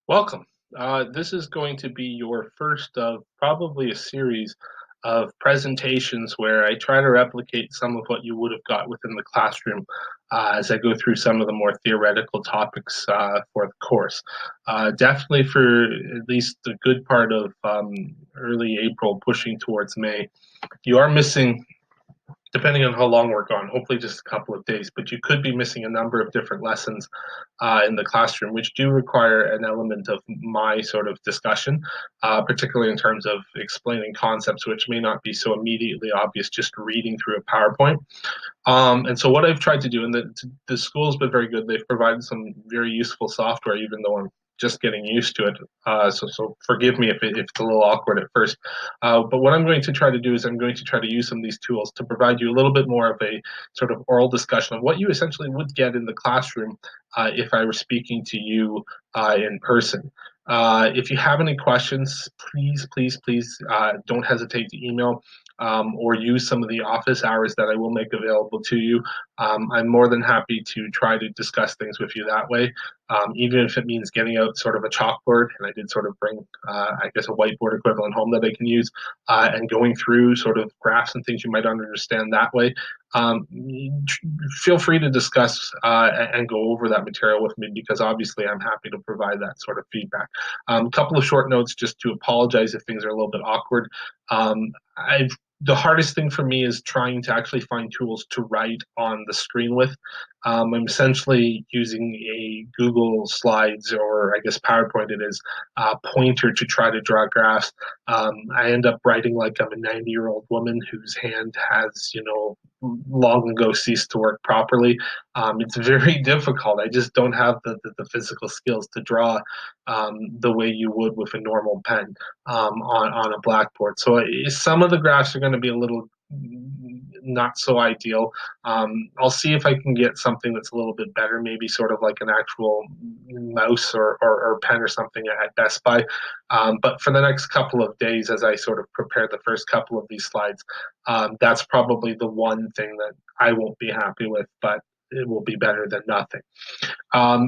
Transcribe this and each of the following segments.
Welcome. This is going to be your first of probably a series of presentations where I try to replicate some of what you would have got within the classroom as I go through some of the more theoretical topics for the course. Definitely for at least a good part of early April, pushing towards May, you are missing, depending on how long we're gone, hopefully just a couple of days, but you could be missing a number of different lessons in the classroom, which do require an element of my sort of discussion, particularly in terms of explaining concepts which may not be so immediately obvious just reading through a PowerPoint. And so what I've tried to do, and the school's been very good. They've provided some very useful software, even though I'm just getting used to it. So forgive me if it's a little awkward at first. But what I'm going to try to do is I'm going to try to use some of these tools to provide you a little bit more of a sort of oral discussion of what you essentially would get in the classroom if I were speaking to you in person. If you have any questions, please don't hesitate to email or use some of the office hours that I will make available to you. I'm more than happy to try to discuss things with you that way, even if it means getting out sort of a chalkboard. And I did sort of bring, I guess, a whiteboard equivalent home that I can use and going through sort of graphs and things you might understand that way. Um, Feel free to discuss and go over that material with me because obviously I'm happy to provide that sort of feedback. A couple of short notes just to apologize if things are a little bit awkward. I've The hardest thing for me is trying to actually find tools to write on the screen with. I'm essentially using a Google Slides, or I guess PowerPoint it is, pointer to try to draw graphs. I end up writing like I'm a 90-year-old woman whose hand has, long ago ceased to work properly. It's very difficult. I just don't have the physical skills to draw the way you would with a normal pen on a blackboard. So some of the graphs are going to be a little not so ideal. I'll see if I can get something that's a little bit better, maybe sort of like an actual mouse or pen or something at Best Buy. But for the next couple of days, as I sort of prepare the first couple of these slides, that's probably the one thing that I won't be happy with, but it will be better than nothing.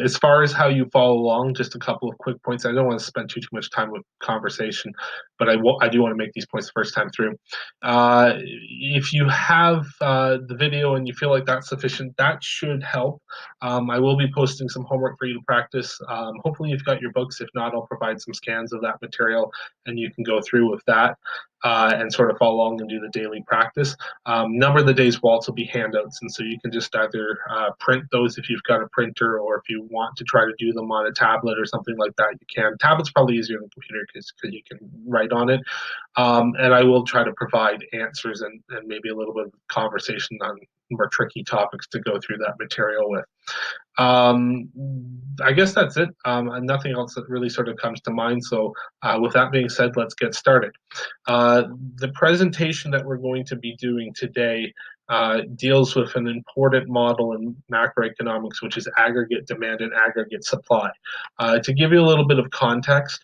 As far as how you follow along, just a couple of quick points. I don't want to spend too much time with conversation, but I do want to make these points the first time through. If you have the video and you feel like that's sufficient, that should help. I will be posting some homework for you to practice. Hopefully you've got your books. If not, I'll provide some scans of that material and you can go through with that. And sort of follow along and do the daily practice. Number of the days will also be handouts, and so you can just either print those if you've got a printer, or if you want to try to do them on a tablet or something like that, you can. Tablet's probably easier than computer because you can write on it. And I will try to provide answers and maybe a little bit of conversation on more tricky topics to go through that material with. Um, I guess that's it. And nothing else that really sort of comes to mind. So, with that being said, let's get started. The presentation that we're going to be doing today deals with an important model in macroeconomics, which is aggregate demand and aggregate supply. To give you a little bit of context,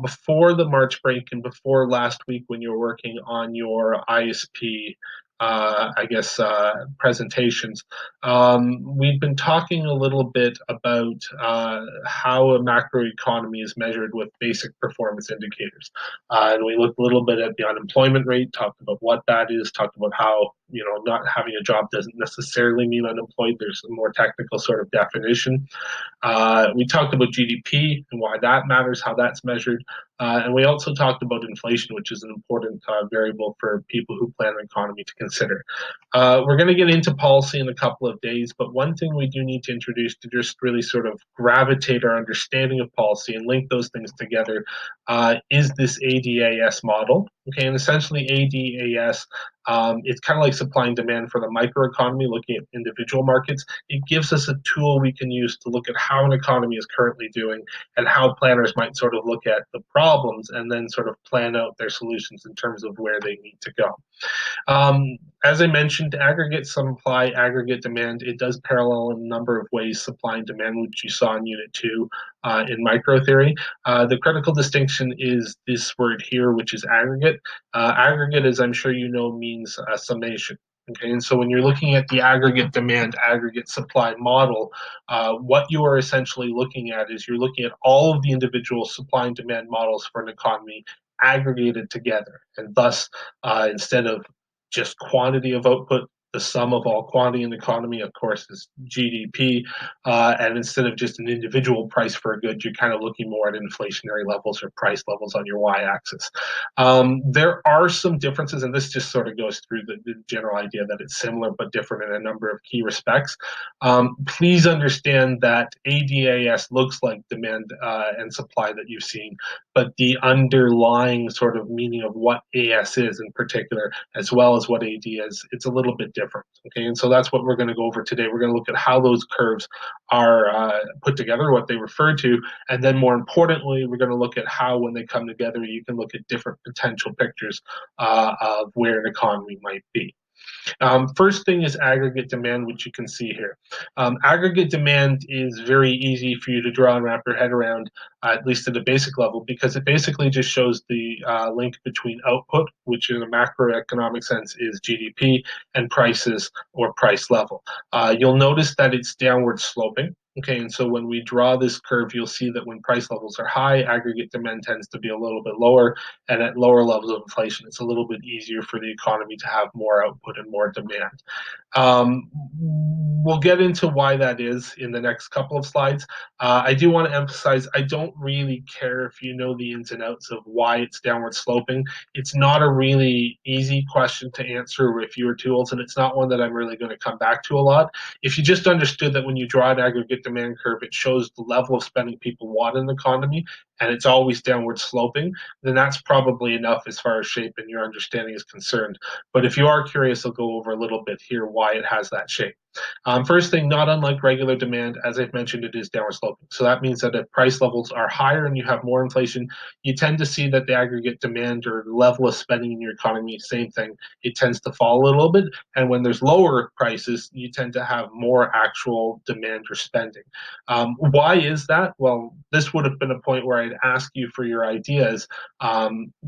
before the March break and before last week when you were working on your ISP, presentations, we've been talking a little bit about how a macroeconomy is measured with basic performance indicators. And we looked a little bit at the unemployment rate, talked about what that is, talked about how, not having a job doesn't necessarily mean unemployed. There's a more technical sort of definition. We talked about GDP and why that matters, how that's measured. And we also talked about inflation, which is an important variable for people who plan an economy to consider. We're going to get into policy in a couple of days, but one thing we do need to introduce to just really sort of gravitate our understanding of policy and link those things together is this ADAS model. Okay, and essentially ADAS, it's kind of like supply and demand for the microeconomy, looking at individual markets. It gives us a tool we can use to look at how an economy is currently doing and how planners might sort of look at the problems and then sort of plan out their solutions in terms of where they need to go. As I mentioned, aggregate supply, aggregate demand, it does parallel in a number of ways supply and demand, which you saw in Unit 2 in microtheory. The critical distinction is this word here, which is aggregate. Aggregate, as I'm sure you know, means summation. Okay, and so when you're looking at the aggregate demand, aggregate supply model, what you are essentially looking at is you're looking at all of the individual supply and demand models for an economy aggregated together. And thus, instead of just quantity of output, the sum of all quantity in the economy, of course, is GDP. And instead of just an individual price for a good, you're kind of looking more at inflationary levels or price levels on your y-axis. There are some differences, and this just sort of goes through the general idea that it's similar but different in a number of key respects. Please understand that ADAS looks like demand and supply that you've seen, but the underlying sort of meaning of what AS is in particular, as well as what AD is, it's a little bit different. Okay, and so that's what we're going to go over today. We're going to look at how those curves are put together, what they refer to, and then more importantly, we're going to look at how, when they come together, you can look at different potential pictures of where an economy might be. First thing is aggregate demand, which you can see here. Aggregate demand is very easy for you to draw and wrap your head around, at least at a basic level, because it basically just shows the link between output, which in a macroeconomic sense is GDP, and prices or price level. You'll notice that it's downward sloping. Okay, and so when we draw this curve, you'll see that when price levels are high, aggregate demand tends to be a little bit lower, and at lower levels of inflation, it's a little bit easier for the economy to have more output and more demand. We'll get into why that is in the next couple of slides. I do want to emphasize, I don't really care if you know the ins and outs of why it's downward sloping. It's not a really easy question to answer with fewer tools, and it's not one that I'm really going to come back to a lot. If you just understood that when you draw an aggregate demand curve, it shows the level of spending people want in the economy, and it's always downward sloping, then that's probably enough as far as shape and your understanding is concerned. But if you are curious, I'll go over a little bit here why it has that shape. First thing, not unlike regular demand, as I've mentioned, it is downward sloping. So that means that if price levels are higher and you have more inflation, you tend to see that the aggregate demand or level of spending in your economy, same thing, it tends to fall a little bit. And when there's lower prices, you tend to have more actual demand or spending. Why is that? Well, this would have been a point where I'd ask you for your ideas.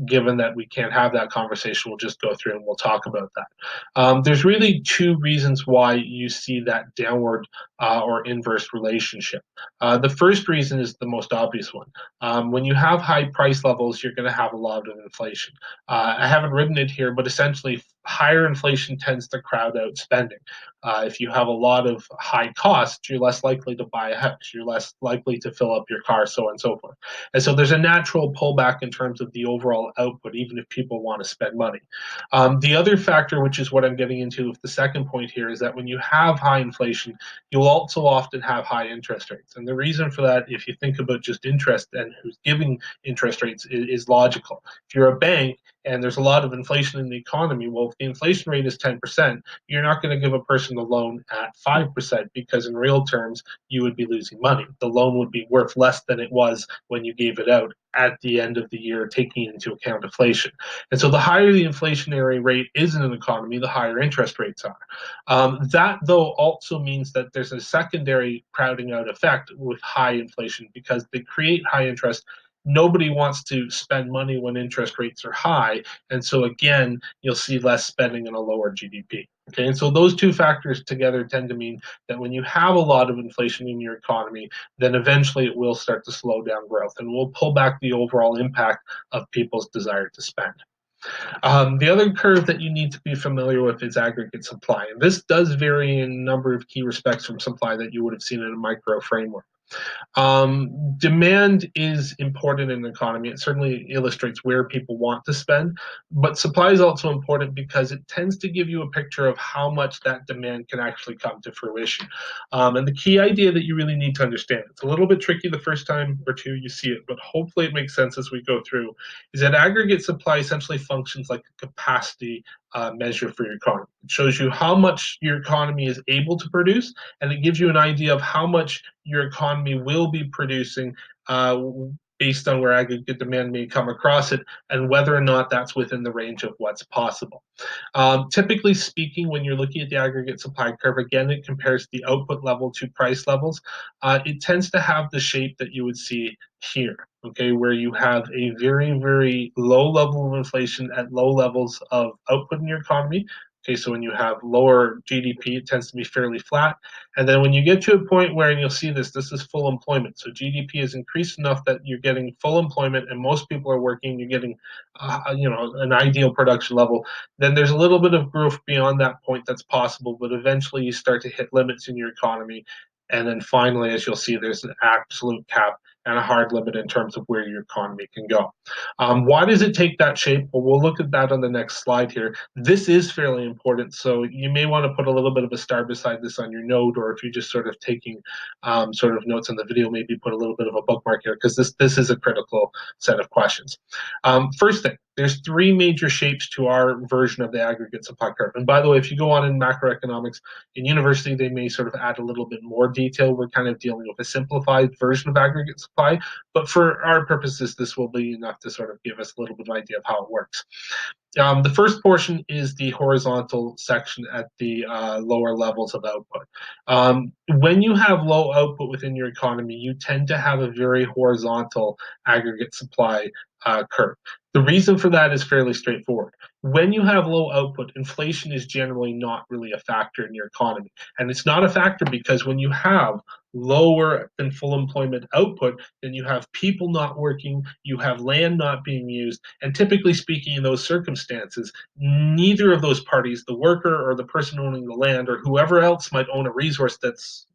Given that we can't have that conversation, we'll just go through and we'll talk about that. There's really two reasons why you see that downward or inverse relationship. The first reason is the most obvious one. When you have high price levels, you're going to have a lot of inflation. I haven't written it here, but essentially higher inflation tends to crowd out spending. If you have a lot of high costs, you're less likely to buy a house, you're less likely to fill up your car, so on and so forth. And so there's a natural pullback in terms of the overall output, even if people want to spend money. The other factor, which is what I'm getting into with the second point here, is that when you have high inflation, you'll also often have high interest rates. And the reason for that, if you think about just interest and who's giving interest rates, is logical. If you're a bank and there's a lot of inflation in the economy, well, if the inflation rate is 10%, you're not going to give a person a loan at 5% because in real terms, you would be losing money. The loan would be worth less than it was when you gave it out at the end of the year, taking into account inflation. And so the higher the inflationary rate is in an economy, the higher interest rates are. That, though, also means that there's a secondary crowding out effect with high inflation because they create high interest. Nobody wants to spend money when interest rates are high. And so, again, you'll see less spending and a lower GDP. Okay, and so those two factors together tend to mean that when you have a lot of inflation in your economy, then eventually it will start to slow down growth and will pull back the overall impact of people's desire to spend. The other curve that you need to be familiar with is aggregate supply. And this does vary in a number of key respects from supply that you would have seen in a micro framework. Demand is important in the economy. It certainly illustrates where people want to spend, but supply is also important because it tends to give you a picture of how much that demand can actually come to fruition. And the key idea that you really need to understand, it's a little bit tricky the first time or two you see it, but hopefully it makes sense as we go through, is that aggregate supply essentially functions like a capacity measure for your economy. It shows you how much your economy is able to produce, and it gives you an idea of how much your economy will be producing based on where aggregate demand may come across it and whether or not that's within the range of what's possible. Typically speaking, when you're looking at the aggregate supply curve, again, it compares the output level to price levels. It tends to have the shape that you would see here, okay, where you have a very, very low level of inflation at low levels of output in your economy, Okay, so when you have lower GDP, it tends to be fairly flat. And then when you get to a point where, and you'll see this is full employment. So GDP is increased enough that you're getting full employment and most people are working, you're getting, an ideal production level. Then there's a little bit of growth beyond that point that's possible, but eventually you start to hit limits in your economy. And then finally, as you'll see, there's an absolute cap and a hard limit in terms of where your economy can go. Why does it take that shape? Well, we'll look at that on the next slide here. This is fairly important, so you may want to put a little bit of a star beside this on your note, or if you're just sort of taking sort of notes on the video, maybe put a little bit of a bookmark here, because this is a critical set of questions. First thing, there's three major shapes to our version of the aggregate supply curve. And by the way, if you go on in macroeconomics in university, they may sort of add a little bit more detail. We're kind of dealing with a simplified version of aggregate supply, but for our purposes, this will be enough to sort of give us a little bit of idea of how it works. The first portion is the horizontal section at the lower levels of output. When you have low output within your economy, you tend to have a very horizontal aggregate supply curve. The reason for that is fairly straightforward. When you have low output, inflation is generally not really a factor in your economy. And it's not a factor because when you have lower than full employment output, then you have people not working, you have land not being used, and typically speaking, in those circumstances, neither of those parties, the worker or the person owning the land or whoever else might own a resource that's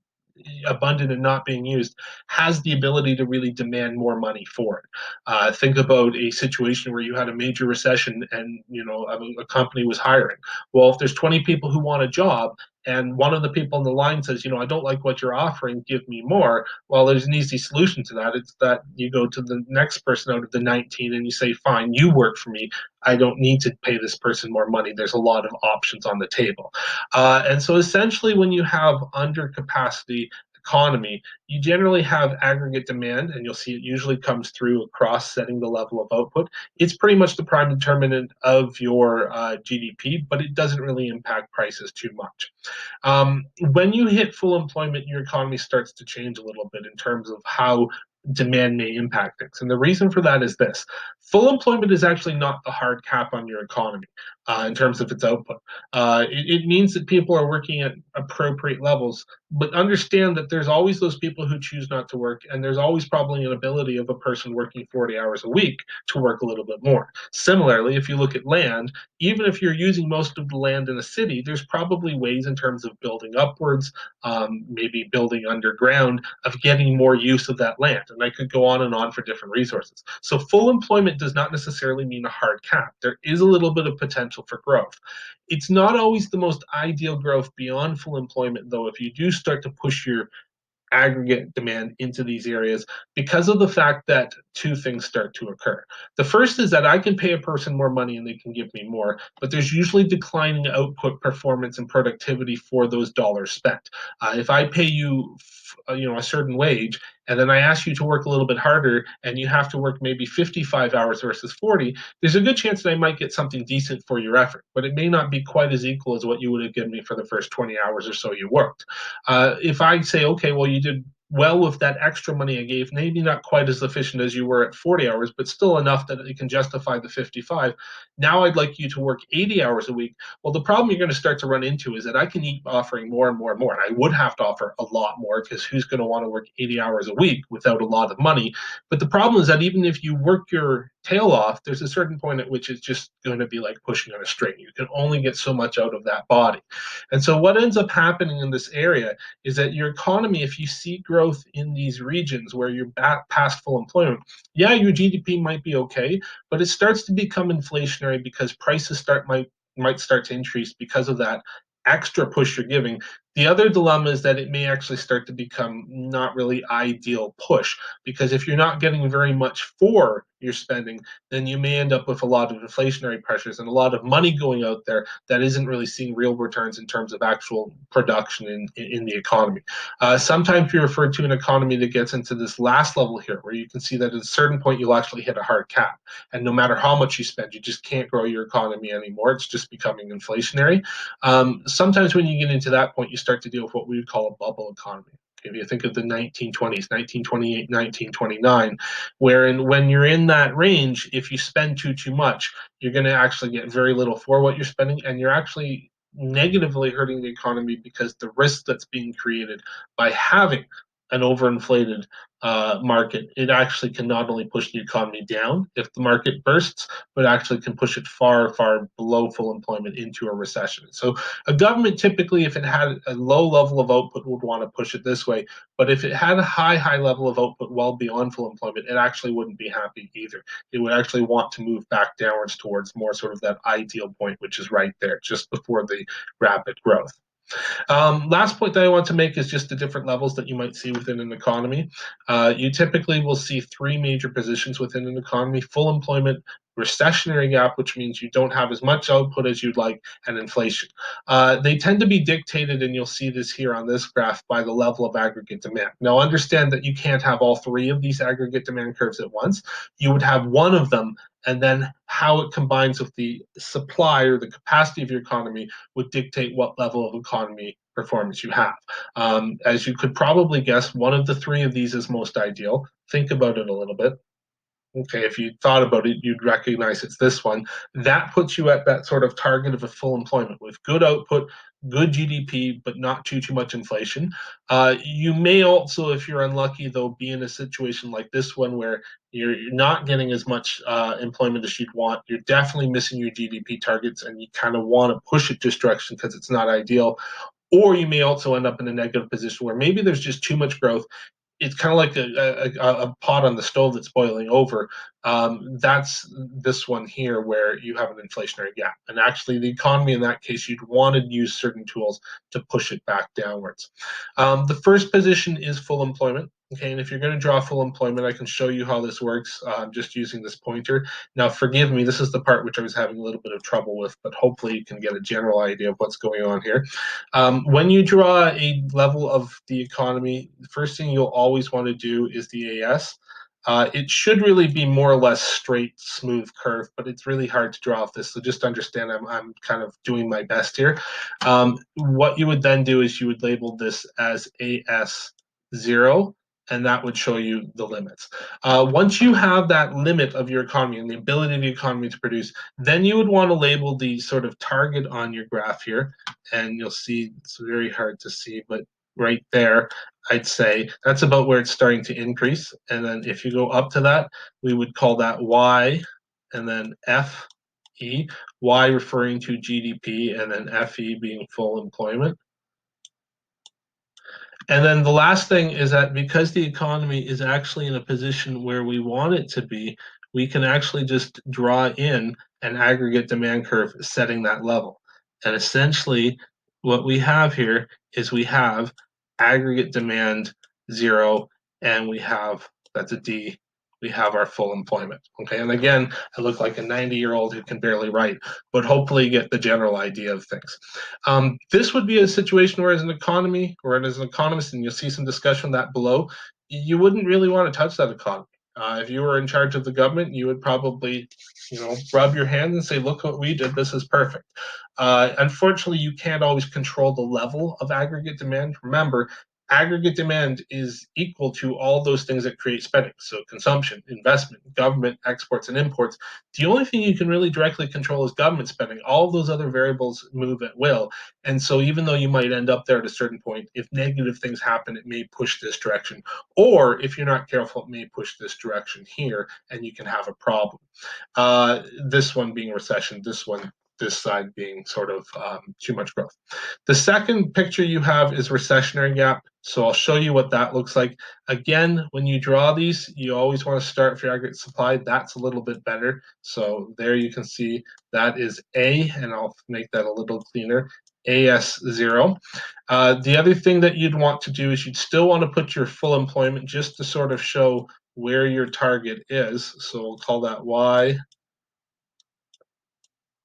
abundant and not being used, has the ability to really demand more money for it. Think about a situation where you had a major recession and a company was hiring. Well, if there's 20 people who want a job and one of the people on the line says, I don't like what you're offering, give me more. Well, there's an easy solution to that. It's that you go to the next person out of the 19 and you say, fine, you work for me. I don't need to pay this person more money. There's a lot of options on the table. And so essentially when you have under capacity economy, you generally have aggregate demand, and you'll see it usually comes through across setting the level of output. It's pretty much the prime determinant of your GDP, but it doesn't really impact prices too much. When you hit full employment, your economy starts to change a little bit in terms of how demand may impact things. And the reason for that is this. Full employment is actually not the hard cap on your economy in terms of its output. It means that people are working at appropriate levels, but understand that there's always those people who choose not to work, and there's always probably an ability of a person working 40 hours a week to work a little bit more. Similarly, if you look at land, even if you're using most of the land in a city, there's probably ways in terms of building upwards, maybe building underground, of getting more use of that land. And I could go on and on for different resources. So full employment does not necessarily mean a hard cap. There is a little bit of potential for growth. It's not always the most ideal growth beyond full employment, though, if you do start to push your aggregate demand into these areas, because of the fact that two things start to occur. The first is that I can pay a person more money and they can give me more, but there's usually declining output performance and productivity for those dollars spent. If I pay you a certain wage and then I ask you to work a little bit harder and you have to work maybe 55 hours versus 40, there's a good chance that I might get something decent for your effort, but it may not be quite as equal as what you would have given me for the first 20 hours or so you worked. If I say, okay, well, you did well with that extra money I gave, maybe not quite as efficient as you were at 40 hours, but still enough that it can justify the 55. Now I'd like you to work 80 hours a week. Well, the problem you're going to start to run into is that I can keep offering more and more and more. And I would have to offer a lot more because who's going to want to work 80 hours a week without a lot of money? But the problem is that even if you work your tail off, there's a certain point at which it's just going to be like pushing on a string. You can only get so much out of that body. And so what ends up happening in this area is that your economy, if you see growth in these regions where you're back past full employment, yeah, your GDP might be okay, but it starts to become inflationary because prices might start to increase because of that extra push you're giving. The other dilemma is that it may actually start to become not really ideal push, because if you're not getting very much for your spending, then you may end up with a lot of inflationary pressures and a lot of money going out there that isn't really seeing real returns in terms of actual production in the economy. Sometimes we refer to an economy that gets into this last level here, where you can see that at a certain point you'll actually hit a hard cap. And no matter how much you spend, you just can't grow your economy anymore. It's just becoming inflationary. Sometimes when you get into that point, you start to deal with what we would call a bubble economy. If you think of the 1920s, 1928, 1929, when you're in that range, if you spend too much, you're going to actually get very little for what you're spending, and you're actually negatively hurting the economy because the risk that's being created by having an overinflated market, it actually can not only push the economy down if the market bursts, but actually can push it far, far below full employment into a recession. So a government typically, if it had a low level of output, would want to push it this way. But if it had a high, high level of output well beyond full employment, it actually wouldn't be happy either. It would actually want to move back downwards towards more sort of that ideal point, which is right there, just before the rapid growth. Last point that I want to make is just the different levels that you might see within an economy. You typically will see three major positions within an economy: full employment, recessionary gap, which means you don't have as much output as you'd like, and inflation. They tend to be dictated, and you'll see this here on this graph, by the level of aggregate demand. Now, understand that you can't have all three of these aggregate demand curves at once. You would have one of them, and then how it combines with the supply or the capacity of your economy would dictate what level of economy performance you have. As you could probably guess, one of the three of these is most ideal. Think about it a little bit. Okay, if you thought about it, you'd recognize it's this one. That puts you at that sort of target of a full employment with good output, good GDP, but not too much inflation. You may also, if you're unlucky, though, be in a situation like this one where you're not getting as much employment as you'd want. You're definitely missing your GDP targets, and you kind of want to push it this direction because it's not ideal. Or you may also end up in a negative position where maybe there's just too much growth. It's kind of like a pot on the stove that's boiling over. That's this one here where you have an inflationary gap. And actually, the economy in that case, you'd want to use certain tools to push it back downwards. The first position is full employment. Okay, and if you're going to draw full employment, I can show you how this works just using this pointer. Now, forgive me, this is the part which I was having a little bit of trouble with, but hopefully you can get a general idea of what's going on here. When you draw a level of the economy, the first thing you'll always want to do is the AS. It should really be more or less straight, smooth curve, but it's really hard to draw off this. So just understand I'm kind of doing my best here. What you would then do is you would label this as AS0, and that would show you the limits. Once you have that limit of your economy and the ability of the economy to produce, then you would want to label the sort of target on your graph here, and you'll see it's very hard to see, but right there, I'd say that's about where it's starting to increase. And then if you go up to that, we would call that Y, and then FE, Y referring to GDP, and then FE being full employment. And then the last thing is that because the economy is actually in a position where we want it to be, we can actually just draw in an aggregate demand curve setting that level. And essentially, what we have here is we have aggregate demand 0, and we have, that's a D, we have our full employment. Okay, and again, I look like a 90-year-old who can barely write, but hopefully you get the general idea of things. This would be a situation where, as an economy or as an economist, and you'll see some discussion of that below, you wouldn't really want to touch that economy. If you were in charge of the government, you would probably, rub your hands and say, "Look what we did. This is perfect." Unfortunately, you can't always control the level of aggregate demand. Remember, aggregate demand is equal to all those things that create spending. So consumption, investment, government, exports, and imports. The only thing you can really directly control is government spending. All those other variables move at will. And so even though you might end up there at a certain point, if negative things happen, it may push this direction. Or if you're not careful, it may push this direction here, and you can have a problem. This one being recession, this side being sort of too much growth. The second picture you have is recessionary gap. So I'll show you what that looks like. Again, when you draw these, you always want to start with your aggregate supply. That's a little bit better. So there you can see that is A, and I'll make that a little cleaner, AS0. The other thing that you'd want to do is you'd still want to put your full employment just to sort of show where your target is. So we'll call that Y.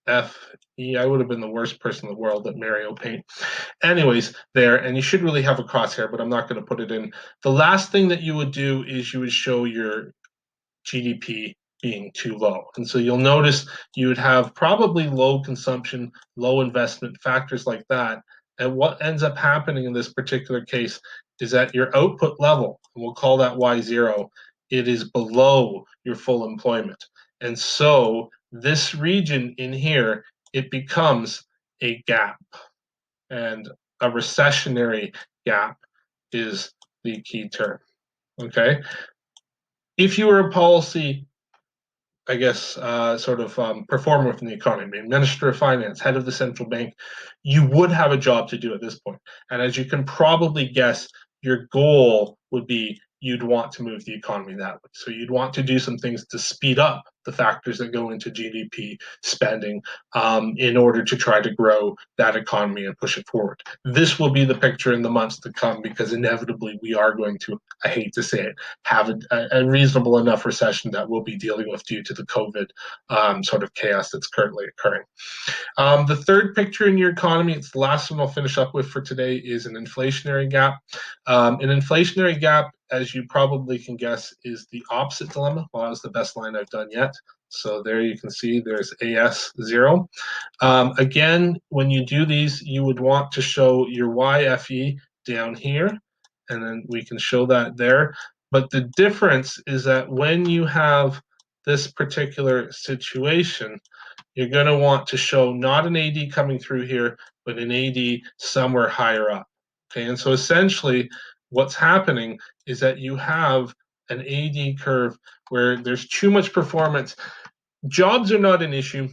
FE. I would have been the worst person in the world at Mario Paint. Anyways, there, and you should really have a crosshair, but I'm not going to put it in. The last thing that you would do is you would show your GDP being too low. And so you'll notice you would have probably low consumption, low investment, factors like that. And what ends up happening in this particular case is that your output level, and we'll call that Y0, it is below your full employment. And so this region in here, it becomes a gap, and a recessionary gap is the key term. Okay, if you were a policy, I guess, performer within the economy, Minister of Finance, head of the central bank, you would have a job to do at this point. And as you can probably guess, your goal would be you'd want to move the economy that way. So you'd want to do some things to speed up the factors that go into GDP spending in order to try to grow that economy and push it forward. This will be the picture in the months to come because inevitably we are going to, I hate to say it, have a reasonable enough recession that we'll be dealing with due to the COVID sort of chaos that's currently occurring. The third picture in your economy, it's the last one I'll finish up with for today, is an inflationary gap. An inflationary gap, as you probably can guess, is the opposite dilemma. Well, that was the best line I've done yet. So there you can see there's AS0. Again, when you do these, you would want to show your YFE down here, and then we can show that there. But the difference is that when you have this particular situation, you're going to want to show not an AD coming through here, but an AD somewhere higher up. Okay, and so essentially what's happening is that you have an AD curve where there's too much performance. Jobs are not an issue.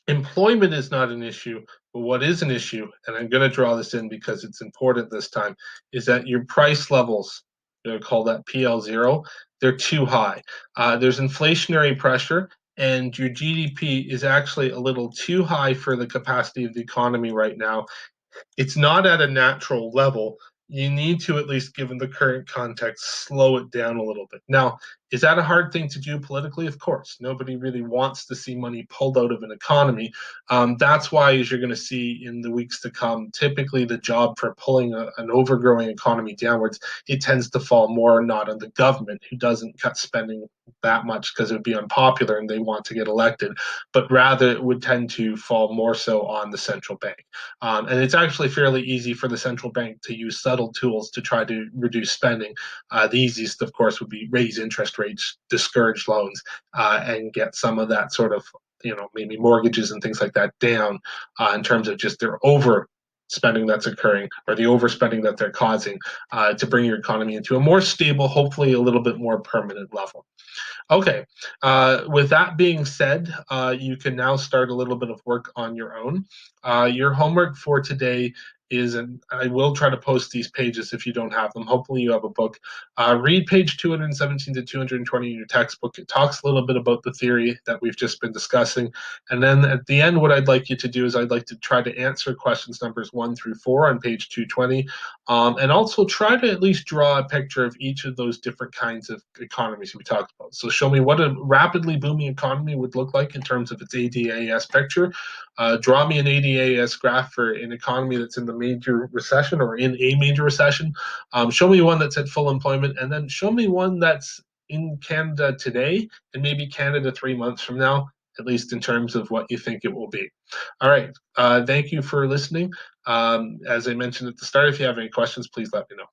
Employment is not an issue, but what is an issue, and I'm going to draw this in because it's important this time, is that your price levels, call that PL0, they're too high. There's inflationary pressure, and your GDP is actually a little too high for the capacity of the economy right now. It's not at a natural level. You need to, at least given the current context, slow it down a little bit. Now, is that a hard thing to do politically? Of course. Nobody really wants to see money pulled out of an economy. That's why, as you're going to see in the weeks to come, typically the job for pulling an overgrowing economy downwards, it tends to fall more not on the government, who doesn't cut spending that much because it would be unpopular and they want to get elected, but rather it would tend to fall more so on the central bank. And it's actually fairly easy for the central bank to use subtle tools to try to reduce spending. The easiest, of course, would be raise interest rates, discourage loans, and get some of that sort of, maybe mortgages and things like that down in terms of just their overspending that's occurring or the overspending that they're causing to bring your economy into a more stable, hopefully a little bit more permanent level. Okay, with that being said, you can now start a little bit of work on your own. Your homework for today is, and I will try to post these pages if you don't have them. Hopefully you have a book. Read page 217 to 220 in your textbook. It talks a little bit about the theory that we've just been discussing. And then at the end, what I'd like you to do is I'd like to try to answer questions numbers 1 through 4 on page 220, and also try to at least draw a picture of each of those different kinds of economies we talked about. So show me what a rapidly booming economy would look like in terms of its ADAS picture. Draw me an ADAS graph for an economy that's in the major recession or in a major recession. Show me one that's at full employment, and then show me one that's in Canada today and maybe Canada 3 months from now, at least in terms of what you think it will be. All right. Thank you for listening. As I mentioned at the start, if you have any questions, please let me know.